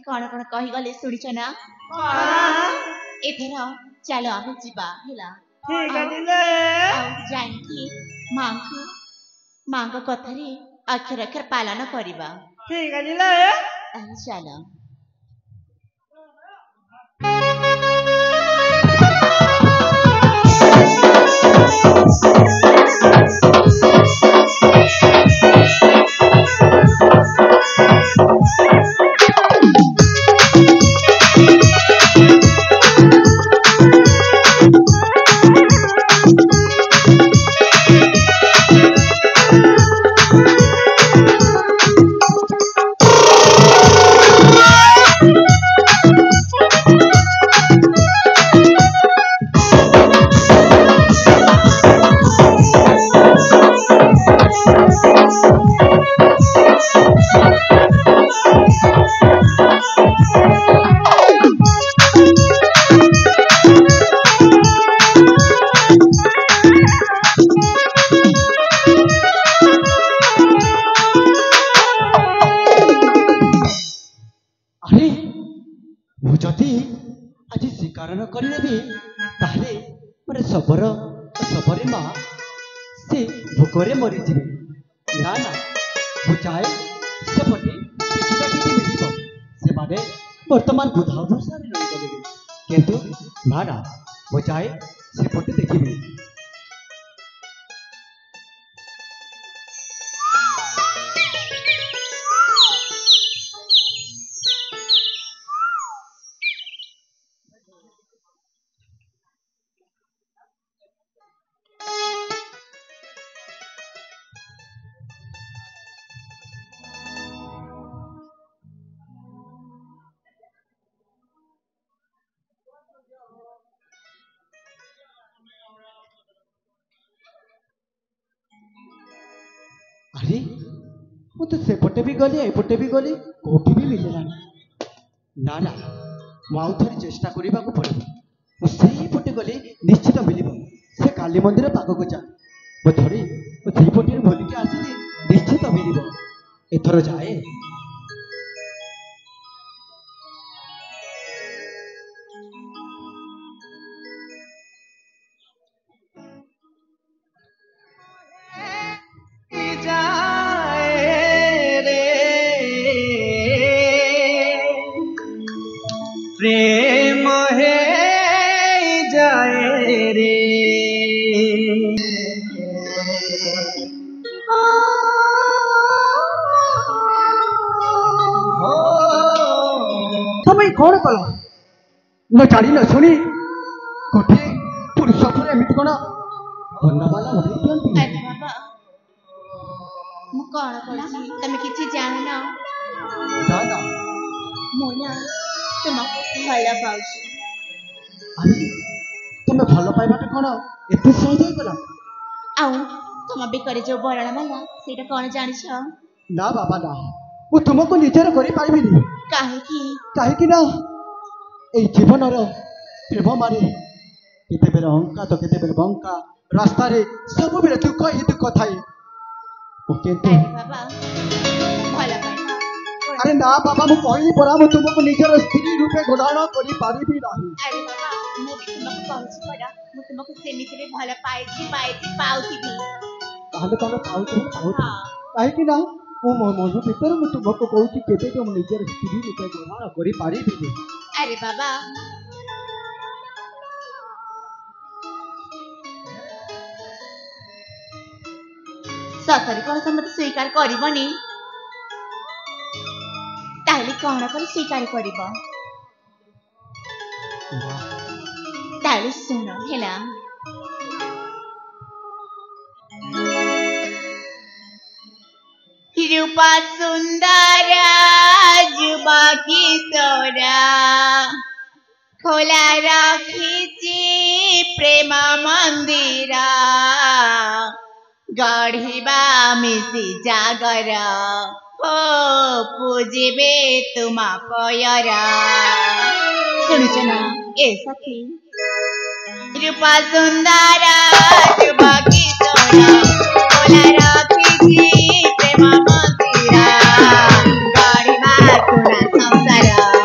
कौन कौन कही गले सुनिछ ना एथेर चलो आम जीवा हेला ठीक है जानकी माँ को कथारे अक्षर अक्षर पालन करवा ठीक है चलो सबरी माँ से भोकरे मरीजी ना ना बुझाए सेपटे किछिटा किछि मिलिब से माने वर्तमान बुधा भूषारे रही गले किंतु ना ना बुझाए सेपटे देखिबे अरे ମୁଁ ତ ସେପଟେ ବି ଗଲି ଏପଟେ ବି ଗଲି କୋଉଠି ବି ମିଳିଲାନି ନା ନା ମୁଁ ଆଉ ଥରେ ଚେଷ୍ଟା କରିବାକୁ ପଡ଼ିବ ମୁଁ ସେଇପଟେ ଗଲି ନିଶ୍ଚିତ ମିଳିବ ସେ କାলী ମନ୍ଦିର ପାଖକୁ ଯା ମୁଁ ଥରେ ମୁଁ ସେଇପଟେ ବୁଲିକି ଆସିଲି ନିଶ୍ଚିତ ମିଳିବ ଏଥର ଯାଏ प्रेम है जाए रे তুমি कौन कल न जानी न शुणी गोटे पुरुष एमती कौन बनवाला बाबा मु कौन करछि तमे किछि जान दादा मोना तुमको भल पाउछि अरे तुम्हें भल पाइबाटा कौन एत सहज हो गला आउ तुम बेकर जो बरण माला सेटा कौन जानिछ ना बाबा ना वो तुमको निजर करि पाइबिनी काहे ना ए जीवन प्रेम मारे केते बेर अंका तो केते बेर बंका रास्ता रे सब बेर दुख ही दुख थाए किंतु बाबा भल पाइबा अरे ना बाबा मु कहली परा मु तुमको निजर स्त्री रूपे ग्रहण करि पारिबी नाही अरे बाबा मु तुमको कहछि परा मु तुमको सेमिति रे भल पाइछि पाउछि भी ताले ताले पाउछि काहे कि ना मु मन भीतर मु तुमको कहछि केते तुम निजर स्त्री रूपे ग्रहण करि पारिबी अरे बाबा सतरी कौन मत स्वीकार करबनी ताहले कौन कर स्वीकार करब ताहले सुन हेला रूपा सुंदर जुबा किशोरा खोला रखिची प्रेम मंदिरा गढ़िबा मिसी जागर हो पूजिबे तुम पयरा सुनिछ ना ए सखी रूपा सुंदर जुबा किशोरा खोला रखिची प्रेम मंदिरा गढ़िबा तुम संसार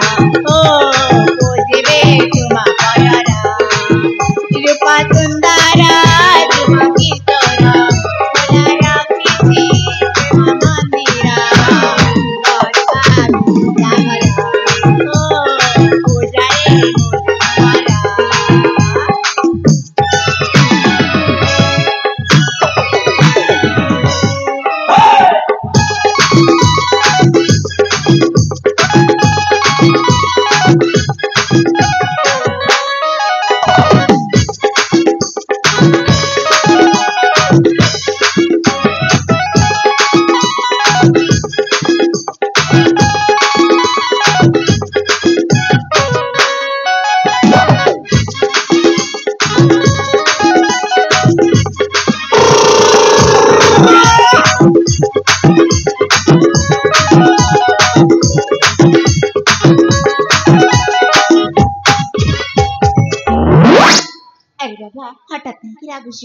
ରାଗୁଛ?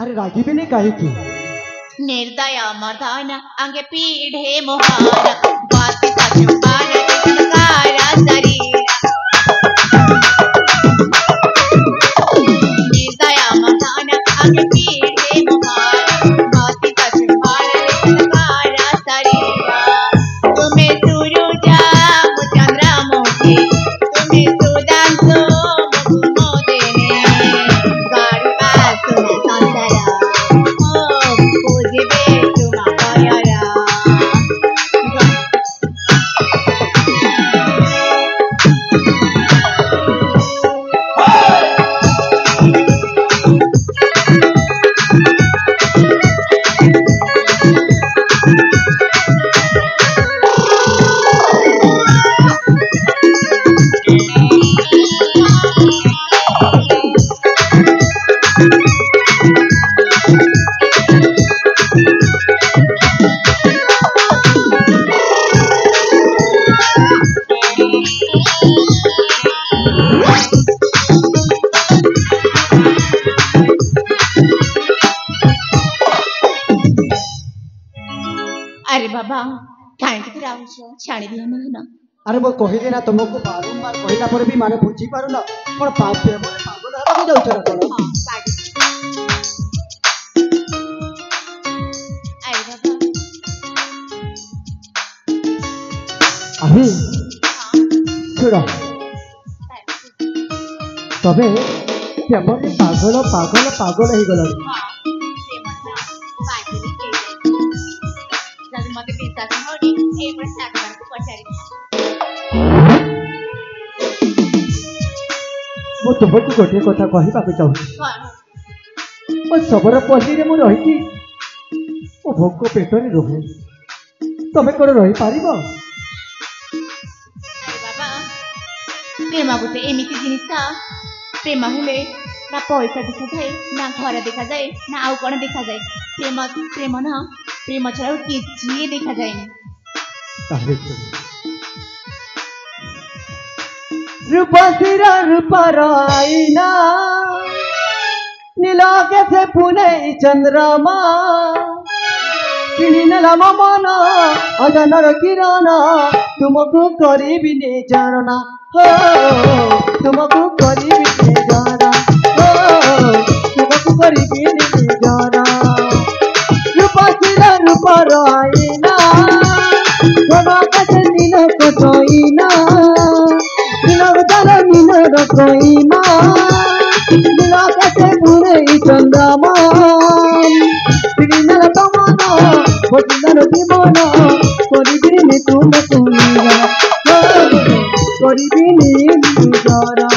ଆରେ ରାଗିବିନି କାହିଁକି? निर्दय मर्दन अंग पीढ़े मोहन बाती सचुपान कृष्णकारा शरीर निर्दय मर्दन अंग पीढ़े मोहन बाती सचुपान कृष्णकारा शरीर तुम्हें सूरुजा चंद्र मोती तुम्हें सुदांशु मुकुमोदिनी गारुबा तुम्हें संसारा अरे बाबा कहीं छाणी दिया ना। अरे वो कहले ना तुमको बारंबार कहला पर भी माने बुझी पारु ना पण पापे माने पागल हेबा जाउछ ना कोन। अरे बाबा अभी छुड़ा तबे केमने पागल पागल पागल हे गला। मत विश्वास होनी ए प्रश्न को पचारि मो तुमको गोटे कथा कहबा को चाहू मो सबरा पल्ली रे मो रही कि ओ भोक पेटरे रहे तमे कोन रही पारिबो। अरे बाबा प्रेम गोटे एमिति जिनिस प्रेम हेले ना पैसा देखा जाए ना घर देखा जाए ना आउ कौन देखा जाए प्रेम प्रेम ना प्रेम छड़ा किसी देखा जाए रूपसीर रूपर आईना नीलके से पुने चंद्रमा किनी नेला मन अजनर किरण तुमको करीबी ने जानना हो तुमको करीबी ने जाना हो तुमको करीबी ने जाना रूपसीर रूपर आईना नील कोईना नील रईमा नील कैसे पूरे चंद्रमा नील तमन बसुंदर जीवन करीबिनी तुम करीबिनी जरा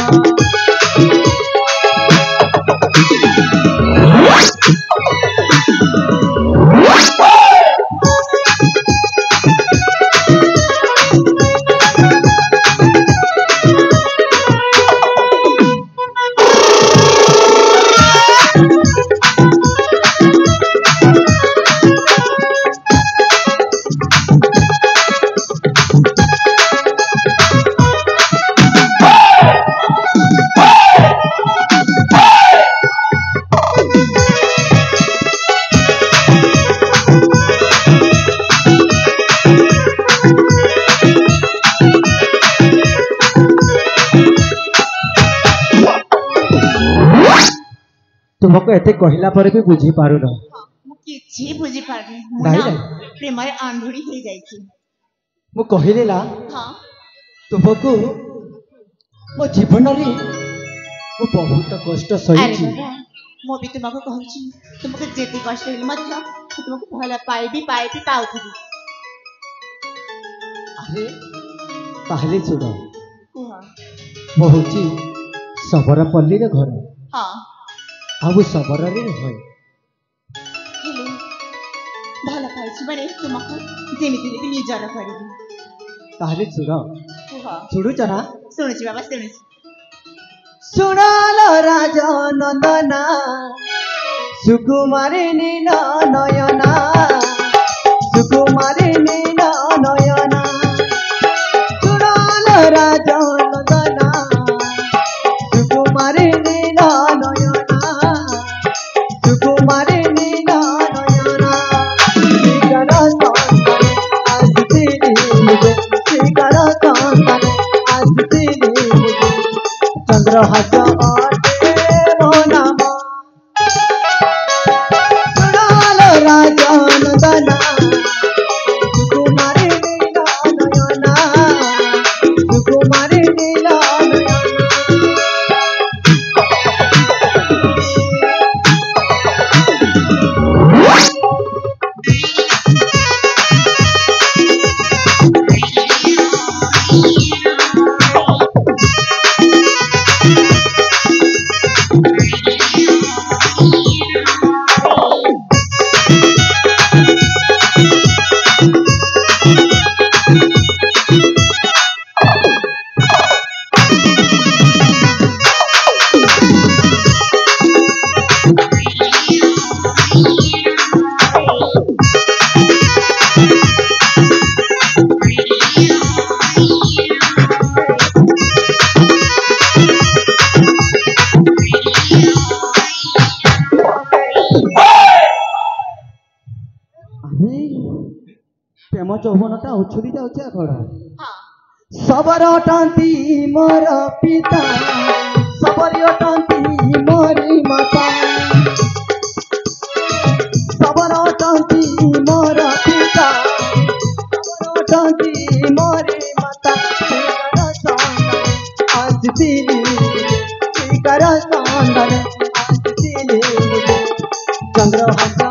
तुमको एते कहला पर भी बुझी पारु न किछि बुझी पारनी नहीं मुना नहीं प्रेम रे आंधुरी हे जाई छी मु कहले ला हां तुमको मो जीवन रे मु बहुत कष्ट अरे सही बाबा मो भी तुमको कहूची तुमको जेते कष्ट हेल मत तुमको भला पाई भी पाउथि अरे ताहले सुनो कुहा मो होची सबरपल्ली रे घर हां आबु सबर रे होय हेलो भला पाइछि माने तुमको जेमिति भी निजर करिबी ताहले सुनो कुहा सुडु जना सुनुची बाबा सुनुची सुनाल राजा नंदना सुकुमारी नील नयना सुकुमारी नील नयना सुनाल राजा नंदना सुकुमारी नील नयना चंद्र हास मो नाम सुनालो राजनंदना सुकुमारी नीला नयना सुकुमारी नीला नयना प्रेम चौबनटा उछुरी जाऊे कौन सबर अटंती मोर पिता सबर अटंती मोरी माता सबर अटंती मोर पिता सबर अटंती मोरी माता आसतिली शिखर सौंदर्य आसतिली चंद्रहास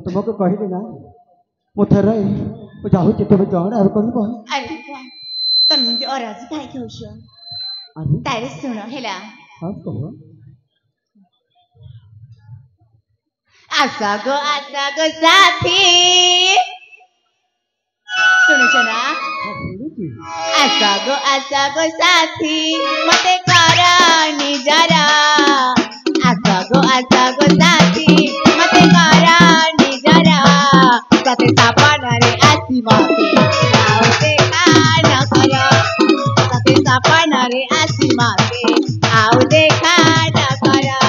तुमको कहली ना मुझे जाऊँ तुम जण और कह अरे तुम अराजी कहीं कौश तारे सुन है हाँ कह आशा गो साथी शुणुच ना आशा गो साथी मते करा निजरा आशा गो साथी मते करा निजरा कते सपना रे आसी माते आओ देखा न करा कते सपना रे आसी माते आओ देखा न करा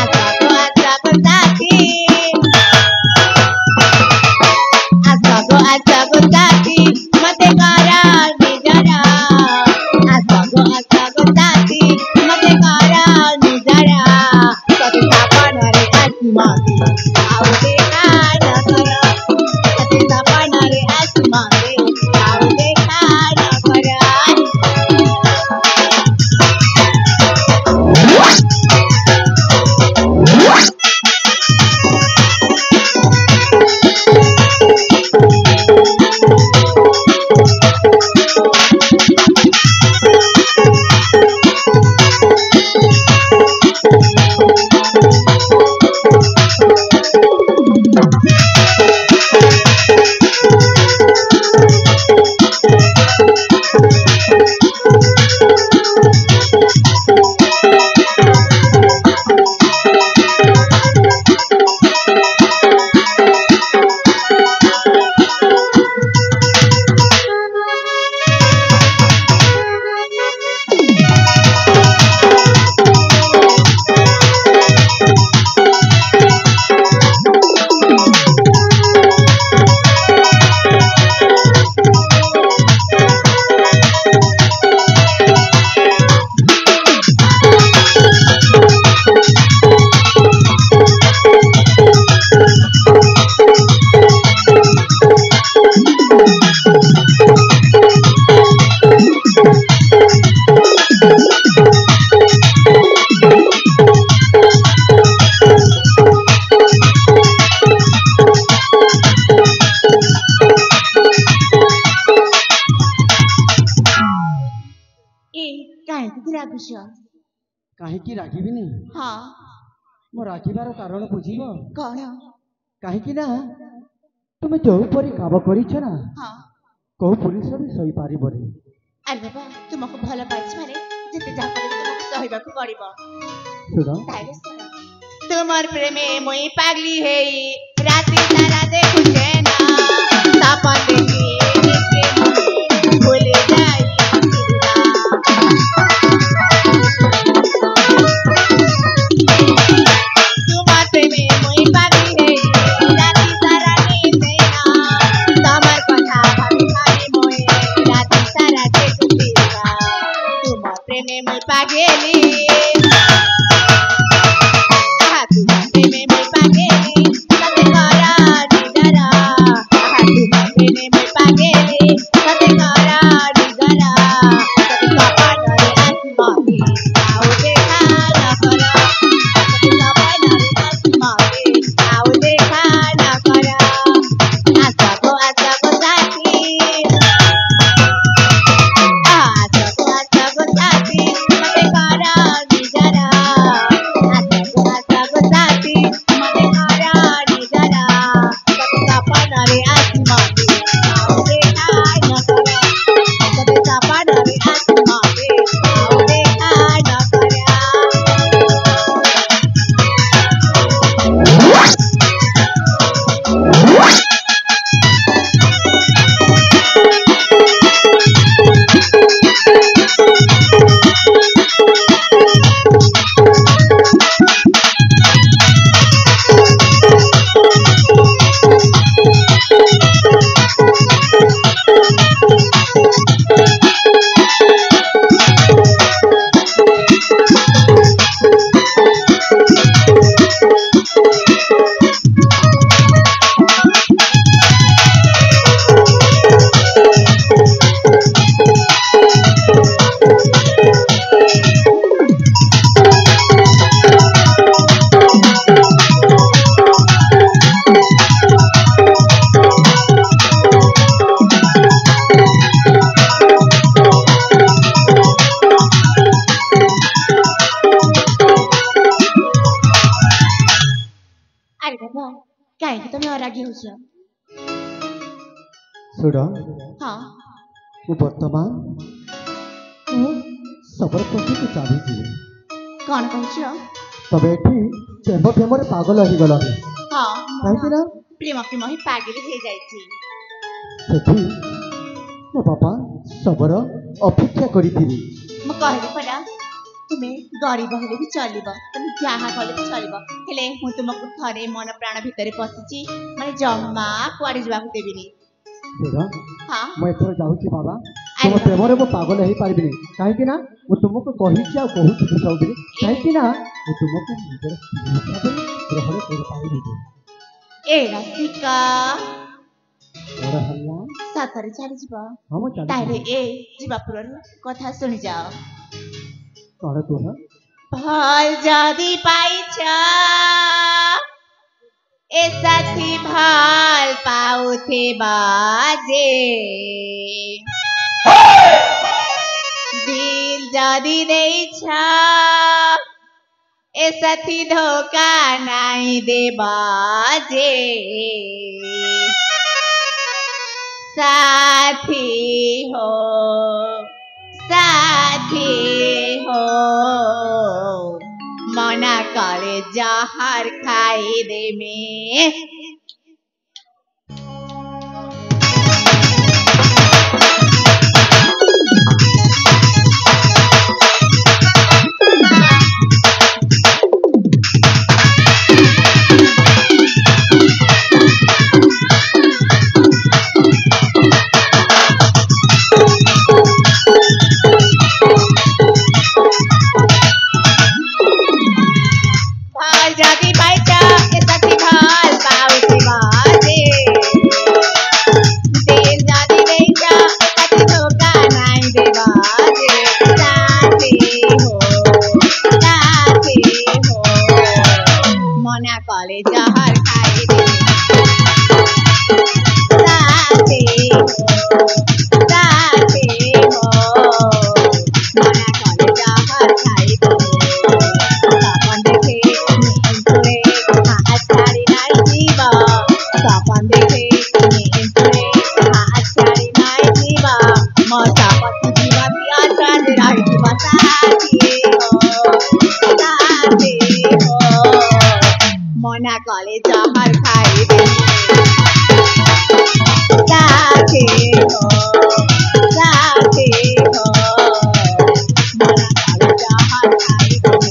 आशा गो साथी आशा गो साथी मते करा निजरा आशा गो साथी मते करा निजरा कते କହୁଛ? କାହିଁକି ରାଗିବିନି? ହଁ ମୋ ରାଗିବାର କାରଣ ବୁଝିବ? କଣ? କାହିଁକି ନା ତୁମେ ଯୋଉପରି କାମ କରିଛ ନା ହଁ କୋଉ ପୁରୁଷ ବି ସହିପାରିବନି। ଆରେ ବାବା ତୁମକୁ ଭଲ ପାଇଛି ମାନେ ଯେତେ ଯାହା କଲେ ବି ତୁମକୁ ସହିବାକୁ ପଡିବ। ଶୁଣ ତାହେଲେ ଶୁଣ। ତୁମର ପ୍ରେମେ ମୁଇଁ ପାଗଲି ହେଇ ରାତି ସାରା ଦେଖୁଛେ ନା ସପନ ଦେଖି দেখে মুই ভুলে যাই তোমার প্রেমে মুই পাগলি হেই রাতি সারা দেখে না তোমার কথা ভাবি ভাবি মুই রাতি সারা দেখুছি না তোমার প্রেমে মুই পাগলি କାହିଁକି ତମେ ଅରାଗି ହଉଛ? ଶୁଣ ହଁ ମୁଁ ବର୍ତ୍ତମାନ ମୁଁ ସବର ପଛକୁ ଚାଲିଛି। କଣ କହୁଛ? ତମେ ଏଠି ପ୍ରେମ ପ୍ରେମରେ ପାଗଳ ହେଇଗଲଣି। ହଁ କାହିଁକି ନା ପ୍ରେମ ପ୍ରେମ ହିଁ ପାଗଳି ହେଇଯାଇଛି। ସେଠି ମୋ ବାପା ସବର ଅପେକ୍ଷା କରିଥିଲି। ମୁଁ କହିଲି ପରା ତୁମେ ଗରିବ ହେଲେ ବି ଚଳିବ, ତମେ ଯାହା କଲେ ବି ଚଳିବ, ହେଲେ ମୁଁ ତୁମକୁ ଥରେ ମନ ପ୍ରାଣ ଭିତରେ ପଶିଛି ମାନେ ଜମା କୁଆଡେ ଯିବାକୁ ଦେବିନି। ଶୁଣ ହଁ ମୁଁ ଏଥର ଯାଉଛି ବାବା, ତୁମ ପ୍ରେମରେ ମୁଁ ପାଗଳ ହେଇପାରିବିନି। କାହିଁକି ନା ମୁଁ ତୁମକୁ କହିଛି ଆଉ କହୁଛି ବୁଝାଉଥିଲି, କାହିଁକି ନା ମୁଁ ତୁମକୁ ନିଜର ସ୍ତ୍ରୀ ହିସାବରେ ଗ୍ରହଣ କରିପାରିବିନି। ଏ ରସିକା ବଡ଼ ହେଲା ସତରେ ଛାଡ଼ିଯିବ? ହଁ ମୁଁ ତାହେଲେ ଚାଲିଛି। ଏ ଯିବା ପୂର୍ବରୁ କଥା ଶୁଣିଯାଅ। କଣ କୁହ? ভাল যদি পাইছ এ সাথী ভাল পাউথে বাজে দিল যদি দেইছ এ সাথী ধোকা নাই দেবাজে সাথী হো সাথী হো মনা করে জাহার খাই দেবে ভাল যদি পাইছ এ সাথী ভাল পাউতে বাজে দিল যদি দেইছ এ সাথী ধোকা নাই দেবাজে সাথী হো মনা কলে জাহার খাই দেবে সাথী হো মনা কলে জাহার मना कले जहर खाइबे साथी हो साथी हो मना कले जहर खाइबे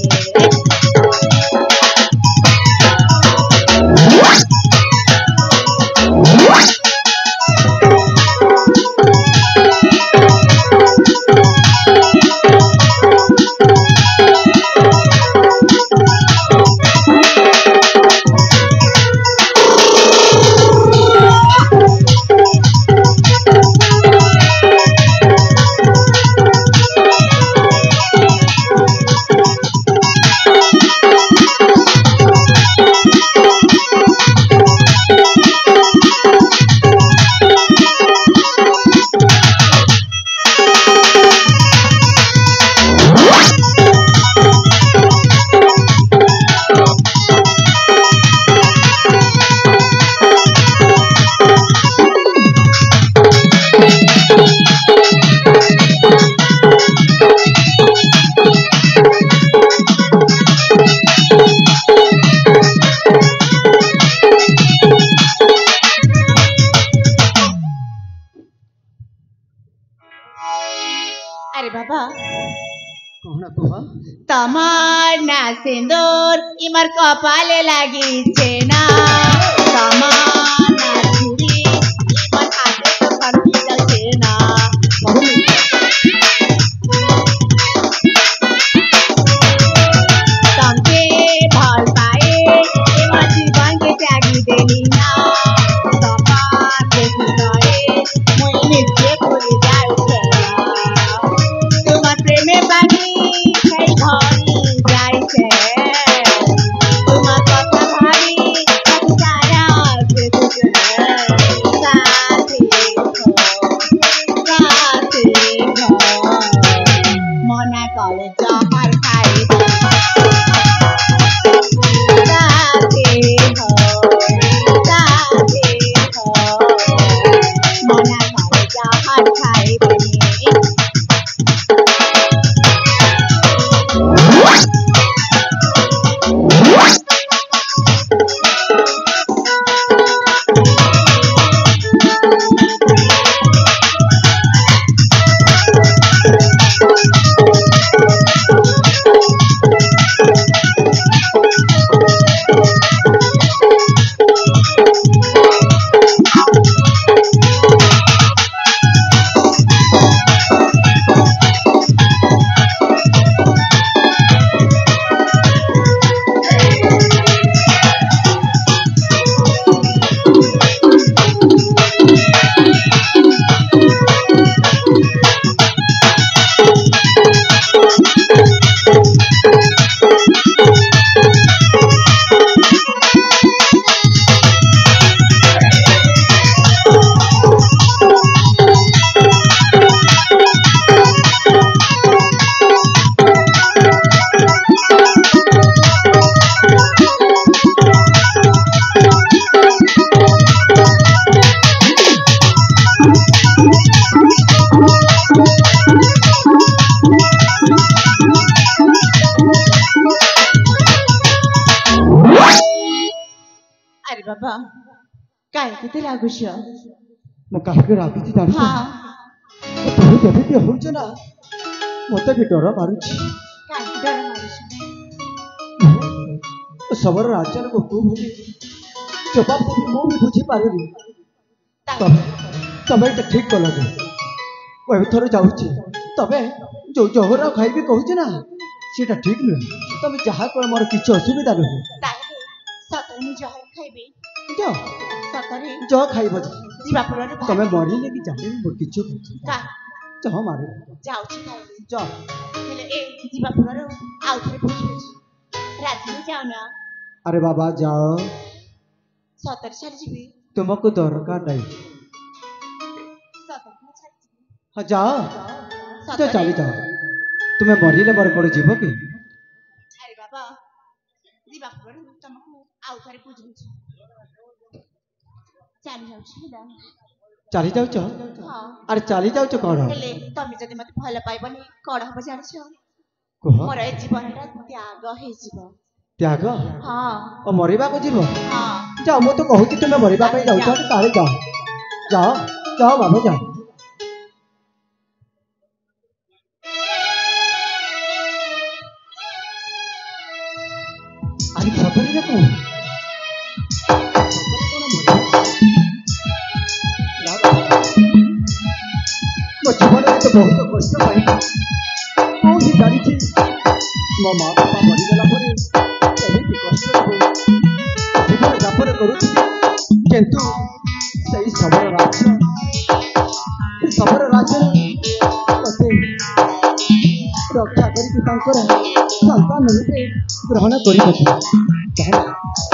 अरे बाबा कौन कुह तमार ना सिंदूर इमर कपाले लागिছে না तमार ना चूड़ी इमर हाथे तो कंठी चलছে না तमके ভাল পাए इमर जीवन के त्यागी देनी ना तमार देखी गए মই নিজে ভুলে যাই তোমার প্রেমে পানি সেই ঘরে যাইছে তোমার কথা ভাবি সারা বেঁচেছে সাথী হো মনা কলে জহর খাইবে সাথী হো মনা কলে জহর খাইবে अरे बाबा काय किती लागूश ମୁଁ କାହିଁକି ରାଗିଛି ଜାଣିଛ हाँ ତୁ ଯେମିତି ହଉଛ ନା ମତେ ବି ଡର ମାରୁଛି काय डर मारुश ସବର ରାଜାର ଗୋକୁ ଭଳି ଜବାବ ଦେବି ମୁଁ ବି ବୁଝିପାରୁନି ତମେ ଏଇଟା ଠିକ କଲନି ମୁଁ ଏଥର ଯାଉଛି ତମେ ଯୋଉ ଜହର ଖାଇବି କହୁଛି ନା ସେଟା ଠିକ ନୁହେଁ ତମେ ଯାହା କର ମୋର କିଛି ଅସୁବିଧା ନୁହେଁ ताहे सतरे मु जहर खाइबे ଯାଅ सतरे ଜହ ଖାଇବ जीवा पुरारे ତମେ ମରିଲେ କି ଜାଣିବି ମୋର କିଛି का ଜହ ମାରିବ जाउछि खाइबे ଯାଅ हेले ए जीवा पुरारे आउ थरे बुझिबे राजी जाओ ना ଆରେ ବାବା ଯାଅ सतरे छाड़ी जीबे ତୁମକୁ ଦରକାର ନାହିଁ सतरे छाड़ी जीबे ହଁ ଯାଅ ତ ଚାଲି ଯାଅ ତୁମେ ମରିଲେ ମୋର କ'ଣ ଯିବ କି अरे बाबा जीवा पुरारे तुमको आउ थरे बुझिबे चाली जाउछि ना ଚାଲି ଯାଉଛ हां ଆରେ ଚାଲି ଯାଉଛ କ'ଣ हेले तमे जदि मते भल पाइबनी कोड हबो जानिछ କୁହ मोर ए जीवनटा त्याग हे जीव त्याग हाँ और मरवा को जीव हाँ जाओ मु तो कहूँ तुम्हें मरवा जाऊँ ताले जाओ जाओ जाओ बाबू जाओ आज सतरी कौन मो जीवन में तो बहुत कष्ट पाई कौन ही जानी मो माँ बापा मरीगला एमती कष्ट जीवन यापन करुच्छी किंतु सही सबल राज्य सबल राज्य मते रक्षा कर संतान रूपे ग्रहण कर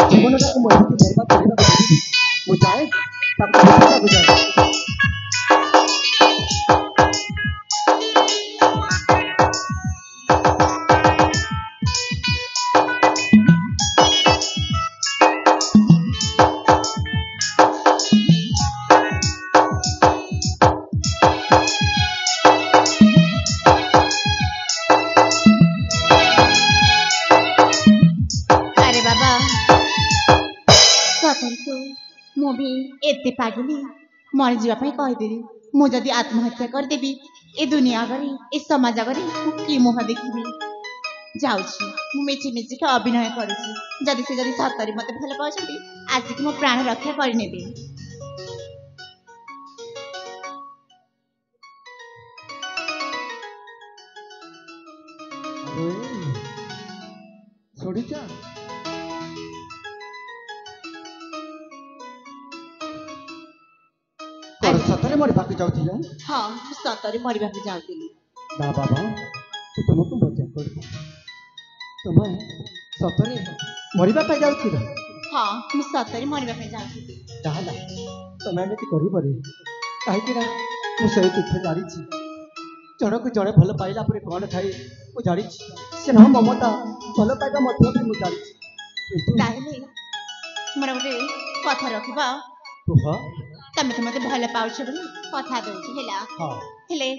जीवन टाक मधुक बर्बाद करने मुझे जाए अरे बाबा सतर्क मु भी एते पागली मर जावाई कहीदेवी मु जदि आत्महत्या करदेवी ए दुनिया आगे ए समाज आगे कि मुह देखी जाऊँ मिछि मिछि अभिनय करुच्ची जदि से जदि सतरी मत भल पाती आसिक मो प्राण रक्षा करने छोड़ीचा सतरे मरवा जाऊ हाँ सतरी मरवा जाऊली ना बाबा तू तुमको मजा कर तुम्हें सतरे मरवा जाऊ हाँ मु सतरी मरवा जाऊली तुम्हें एमती कर कहीं मुझे दुख जानी जनक जड़े भल पाइला कौन थाई मुझे जानी स्नेह ममता भल पाइबा मुझे जानी मोर गोटे कथा रखा कुह तमें तो मत भल पाच कथा दूसरी है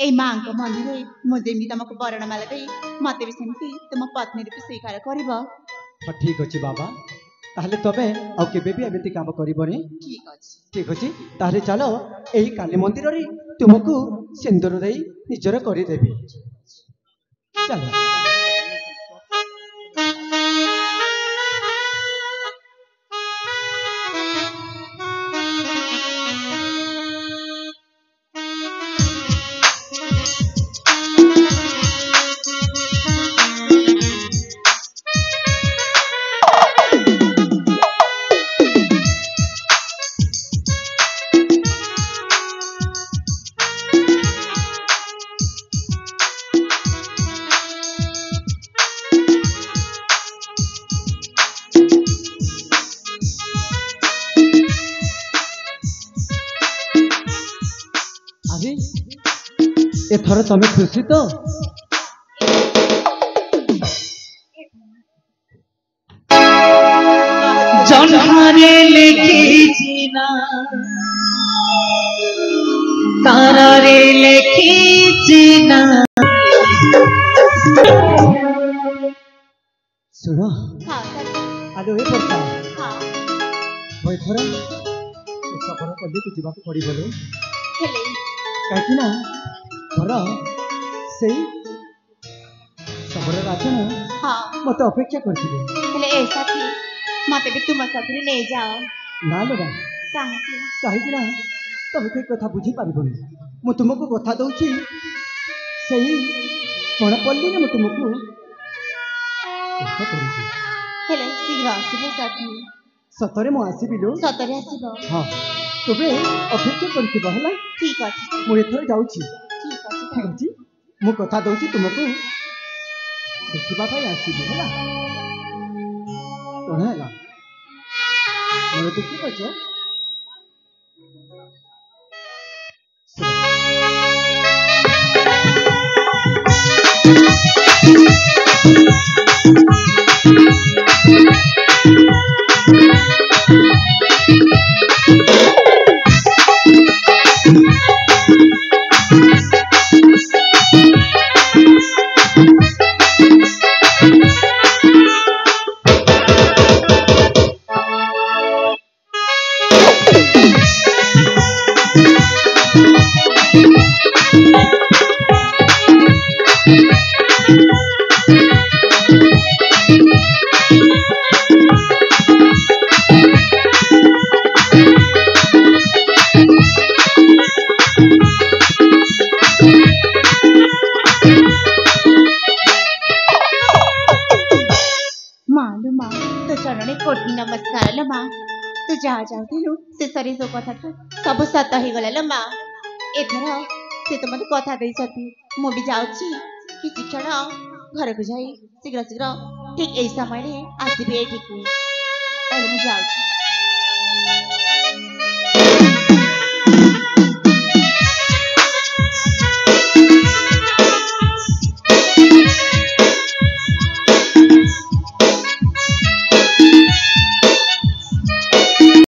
ए माँ मंदिर मुझे तुमको बरणमाला दे मत भी सेमती तुम पत्नी रूपे स्वीकार कर हाँ ठीक अच्छे बाबा ताहले तबे आउ केबे भी एमती काम करबनी ठीक अच्छे ताहले चलो यही काली मंदिर रे तुमको सिंदूर दे निजर करदेवी चलो एथर तमें खुशी तो जन्हारे लिखी ना तारारे लिखी ना सुनो हाँ आलो हे परसा हाँ भाई थोड़ा सफर कले तो जीवा को पड़ी बोलो हेले कहीं ना थोड़ा सही सफर राजा हाँ मत अपेक्षा करथिले हेले ऐसा थी मते भी तुम साथी ले जाओ ना लोगा कहीं ना तमें कोई कथा बुझी पारिबनी मु तुमको कथा दउची सही कोण पल्ली ना मु तुमको कथा करूची हेले शीघ्र आसबो साथी सतरे मु आसीबी लो सतरे आसबो हाँ तबे अपेक्षा करथिबो हला ठीक अछि मु एथर जाउची ठीक अछि ठीक अछि मु कथा दउची तुमको देखिबा पाई आसीबी हला कोण हैला मोर दुखी करछो ଅନେକ କୋଟି ନମସ୍କାର ଲୋ ମା। ତୁ ଯାହା ଚାହୁଁଥିଲୁ ଶେଷରେ ସବୁ କଥାଟା ସବୁ ସତ ହେଇଗଲା ଲୋ ମା। ଏଥର ସେ ତ ମୋତେ କଥା ଦେଇଛନ୍ତି। ମୁଁ ବି ଯାଉଛି କିଛି କ୍ଷଣ ଘରକୁ ଯାଇ ଶୀଘ୍ର ଶୀଘ୍ର ଠିକ୍ ଏଇ ସମୟରେ ଆସିବି ଏଇଠିକୁ। ତାହେଲେ ମୁଁ ଯାଉଛି।